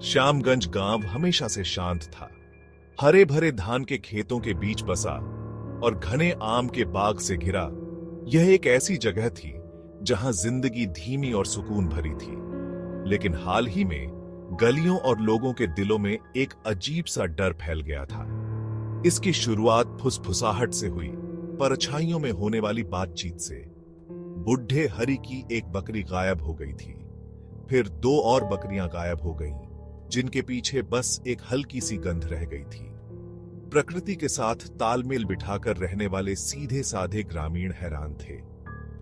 श्यामगंज गांव हमेशा से शांत था। हरे भरे धान के खेतों के बीच बसा और घने आम के बाग से घिरा यह एक ऐसी जगह थी जहां जिंदगी धीमी और सुकून भरी थी। लेकिन हाल ही में गलियों और लोगों के दिलों में एक अजीब सा डर फैल गया था। इसकी शुरुआत फुसफुसाहट से हुई, परछाइयों में होने वाली बातचीत से। बुढ़े हरि की एक बकरी गायब हो गई थी, फिर 2 और बकरियां गायब हो गईं, जिनके पीछे बस एक हल्की सी गंध रह गई थी। प्रकृति के साथ तालमेल बिठाकर रहने वाले सीधे साधे ग्रामीण हैरान थे।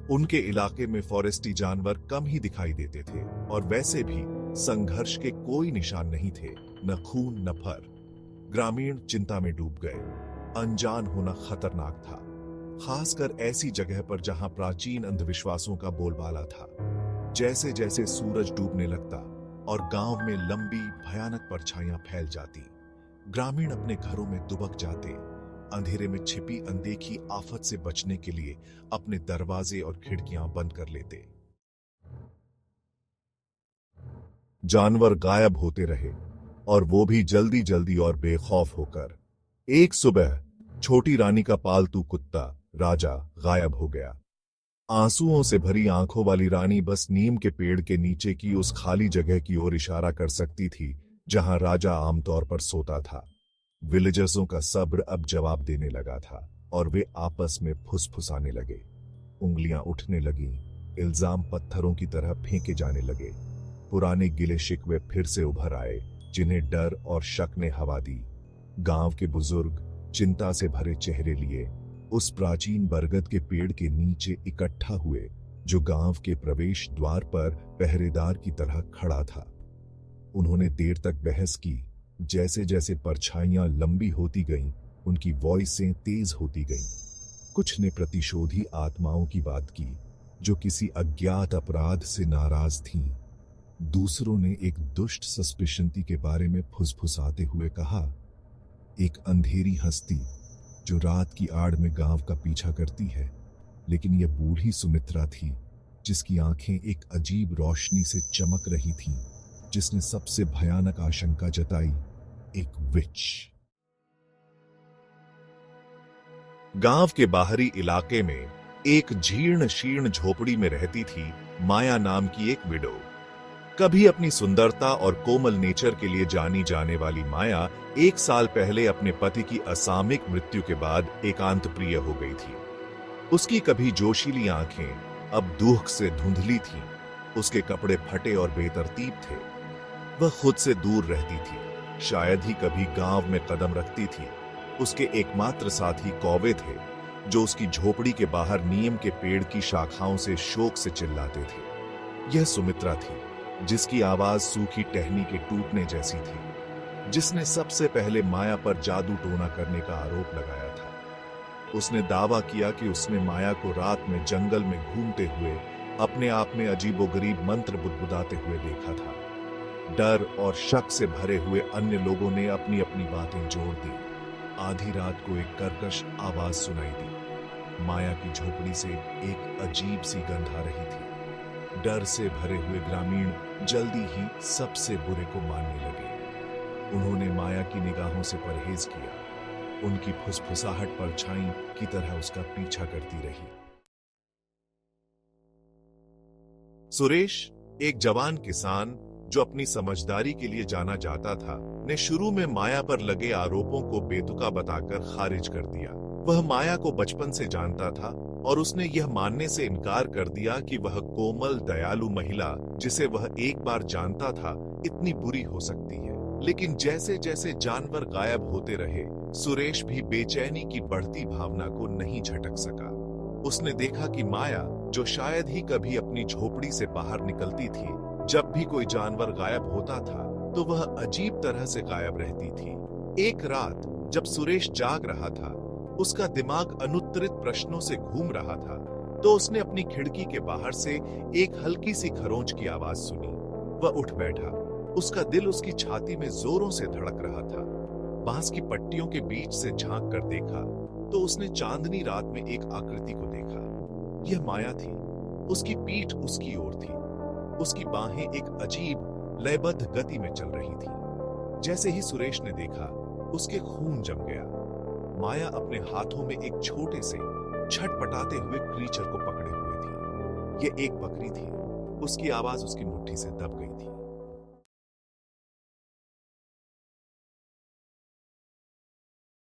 उनके इलाके में फॉरेस्टी जानवर कम ही दिखाई देते थे और वैसे भी संघर्ष के कोई निशान नहीं थे, न खून न फर। ग्रामीण चिंता में डूब गए। अनजान होना खतरनाक था, खासकर ऐसी जगह पर जहां प्राचीन अंधविश्वासों का बोलबाला था। जैसे जैसे सूरज डूबने लगता और गांव में लंबी भयानक परछाइयां फैल जाती, ग्रामीण अपने घरों में दुबक जाते। अंधेरे में छिपी अनदेखी आफत से बचने के लिए अपने दरवाजे और खिड़कियां बंद कर लेते। जानवर गायब होते रहे, और वो भी जल्दी जल्दी और बेखौफ होकर। एक सुबह छोटी रानी का पालतू कुत्ता राजा गायब हो गया। आंसुओं से भरी आंखों वाली रानी बस नीम के पेड़ के नीचे की उस खाली जगह की ओर इशारा कर सकती थी जहां राजा आमतौर पर सोता था। विलेजर्सों का सब्र अब जवाब देने लगा था और वे आपस में फुसफुसाने लगे। उंगलियां उठने लगीं, इल्जाम पत्थरों की तरह फेंके जाने लगे। पुराने गिले शिकवे फिर से उभर आए, जिन्हें डर और शक ने हवा दी। गांव के बुजुर्ग चिंता से भरे चेहरे लिए उस प्राचीन बरगद के पेड़ के नीचे इकट्ठा हुए, जो गांव के प्रवेश द्वार पर पहरेदार की तरह खड़ा था। उन्होंने देर तक बहस की। जैसे जैसे परछाइयां लंबी होती गईं, उनकी वॉइसें तेज होती गईं। कुछ ने प्रतिशोधी आत्माओं की बात की, जो किसी अज्ञात अपराध से नाराज थीं। दूसरों ने एक दुष्ट सस्पिशंती के बारे में फुसफुसाते हुए कहा, एक अंधेरी हस्ती जो रात की आड़ में गांव का पीछा करती है। लेकिन यह बूढ़ी सुमित्रा थी, जिसकी आंखें एक अजीब रोशनी से चमक रही थीं, जिसने सबसे भयानक आशंका जताई, एक विच। गांव के बाहरी इलाके में एक जीर्ण शीर्ण झोपड़ी में रहती थी माया नाम की एक विडो। कभी अपनी सुंदरता और कोमल नेचर के लिए जानी जाने वाली माया 1 साल पहले अपने पति की असामयिक मृत्यु के बाद एकांत प्रिय हो गई थी। उसकी कभी जोशीली आंखें अब दुख से धुंधली थीं। उसके कपड़े फटे और बेतरतीब थे। वह खुद से दूर रहती थी, शायद ही कभी गांव में कदम रखती थी। उसके एकमात्र साथी कौवे थे, जो उसकी झोपड़ी के बाहर नीम के पेड़ की शाखाओं से शोक से चिल्लाते थे। यह सुमित्रा थी, जिसकी आवाज सूखी टहनी के टूटने जैसी थी, जिसने सबसे पहले माया पर जादू टोना करने का आरोप लगाया था। उसने दावा किया कि उसने माया को रात में जंगल में घूमते हुए अपने आप में अजीबोगरीब मंत्र बुदबुदाते हुए देखा था। डर और शक से भरे हुए अन्य लोगों ने अपनी अपनी बातें जोड़ दी। आधी रात को एक कर्कश आवाज सुनाई दी। माया की झोपड़ी से एक अजीब सी गंध आ रही थी। डर से भरे हुए ग्रामीण जल्दी ही सबसे बुरे को मानने लगे। उन्होंने माया की निगाहों से परहेज किया। उनकी फुसफुसाहट परछाई की तरह उसका पीछा करती रही। सुरेश, एक जवान किसान जो अपनी समझदारी के लिए जाना जाता था, ने शुरू में माया पर लगे आरोपों को बेतुका बताकर खारिज कर दिया। वह माया को बचपन से जानता था और उसने यह मानने से इनकार कर दिया कि वह कोमल दयालु महिला, जिसे वह एक बार जानता था, इतनी बुरी हो सकती है। लेकिन जैसे जैसे जानवर गायब होते रहे, सुरेश भी बेचैनी की बढ़ती भावना को नहीं झटक सका। उसने देखा कि माया, जो शायद ही कभी अपनी झोपड़ी से बाहर निकलती थी, जब भी कोई जानवर गायब होता था तो वह अजीब तरह से गायब रहती थी। एक रात जब सुरेश जाग रहा था, उसका दिमाग अनुत्तरित प्रश्नों से घूम रहा था, तो उसने अपनी खिड़की के बाहर से एक हल्की सी खरोंच की आवाज सुनी। वह उठ बैठा। उसका दिल उसकी छाती में जोरों से धड़क रहा था। बांस की पट्टियों के बीच से झांक कर देखा तो उसने चांदनी रात में एक आकृति को देखा। यह माया थी। उसकी पीठ उसकी ओर थी। उसकी बाहें एक अजीब लयबद्ध गति में चल रही थी। जैसे ही सुरेश ने देखा, उसके खून जम गया। माया अपने हाथों में एक छोटे से छटपटाते हुए क्रीचर को पकड़े हुए थी। ये एक बकरी थी। उसकी आवाज उसकी मुट्ठी से दब गई थी।